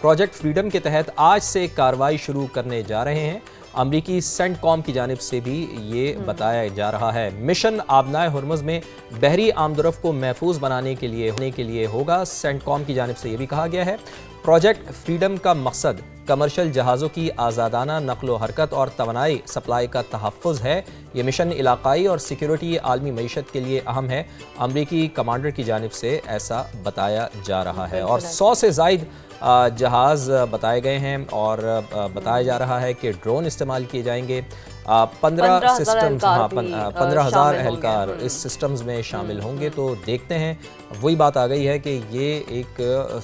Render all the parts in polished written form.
Project freedom के तहत आज से कार्रवाई शुरू करने जा रहे हैं। अमरीकी सेंटकॉम की जानिब से भी ये बताया जा रहा है। मिशन आबनाए हुर्मुज़ में बहरी आमदरफ़ को महफूज बनाने के लिए होगा। सेंटकॉम की जानिब से ये भी कहा गया है प्रोजेक्ट फ्रीडम का मकसद कमर्शियल जहाज़ों की आज़ादाना नक़्लो हरकत और तवानाई सप्लाई का तहफ़्फ़ुज़ है। ये मिशन इलाक़ाई और सिक्योरिटी आलमी मईशत के लिए अहम है। अमरीकी कमांडर की जानिब से ऐसा बताया जा रहा है और 100 से ज़ायद जहाज़ बताए गए हैं और बताया जा रहा है कि ड्रोन इस्तेमाल किए जाएंगे। 15 सिस्टम्स 15,000 एहलकार इस सिस्टम्स में शामिल होंगे। तो देखते हैं, वही बात आ गई है कि ये एक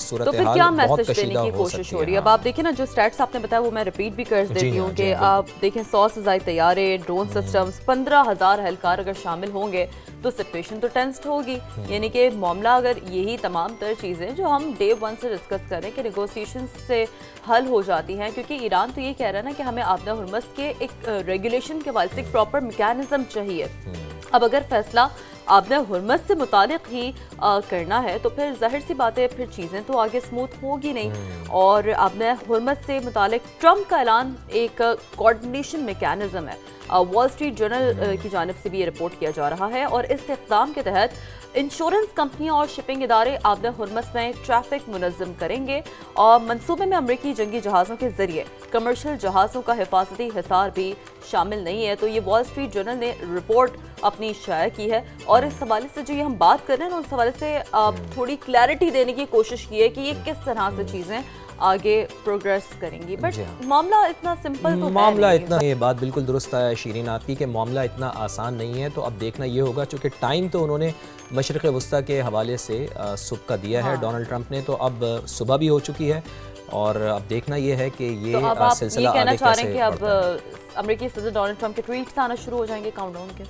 सूरत हाल बहुत कशीदा हो सकती है। अब आप देखिए ना, जो स्टैट्स आपने बताया वो मैं रिपीट भी कर देती हूँ कि आप देखें 100 से ज़ायद तैयारे, ड्रोन सिस्टम्स, 15,000 एहलकार अगर शामिल होंगे तो सिचुएशन तो टेंस्ड होगी। यानी कि मामला अगर यही तमाम तर चीज़ें जो हम डे 1 से डिस्कस करें कि नेगोशिएशन से हल हो जाती हैं, क्योंकि ईरान तो ये कह रहा है ना कि हमें आबना हुर्मुज़ के एक रेगुलेशन के हवाले से एक प्रॉपर मैकेनिज्म चाहिए। अब अगर फैसला आबना हुर्मुज़ से मुतालिक ही करना है तो फिर ज़ाहिर सी बात है फिर चीज़ें तो आगे स्मूथ होगी नहीं। और आबना हुर्मुज़ से मुतालिक ट्रंप का ऐलान एक कोऑर्डिनेशन मैकेनिज्म है। वॉल स्ट्रीट जर्नल की जानिब से भी ये रिपोर्ट किया जा रहा है और इस इक़दाम के तहत इंश्योरेंस कंपनियां और शिपिंग इदारे आबना हुर्मुज़ में ट्रैफिक मुनज़्ज़म करेंगे और मंसूबे में अमरीकी जंगी जहाज़ों के जरिए कमर्शियल जहाज़ों का हिफाजती हिसार भी शामिल नहीं है। तो ये वॉल स्ट्रीट जर्नल ने रिपोर्ट अपनी शाया की है और इस हवाले से जो ये हम बात कर रहे हैं ना, उस हवाले से थोड़ी क्लैरिटी देने की कोशिश की है कि ये किस तरह से चीज़ें आगे प्रोग्रेस करेंगी। बट मामला इतना सिंपल तो मामला इतना, ये बात बिल्कुल दुरुस्त है शीरीन आपकी कि मामला इतना आसान नहीं है। तो अब देखना ये होगा, चूँकि टाइम तो उन्होंने मशरिक़ वस्ता के हवाले से सुबह का दिया है डोनाल्ड ट्रंप ने, तो अब सुबह भी हो चुकी है और अब देखना ये है कि ये सिलसिला आगे कैसे बढ़ता है। अब अमेरिकी सदर डोनाल्ड ट्रंप के ट्वीट्स आना शुरू हो जाएंगे काउंटडाउन के।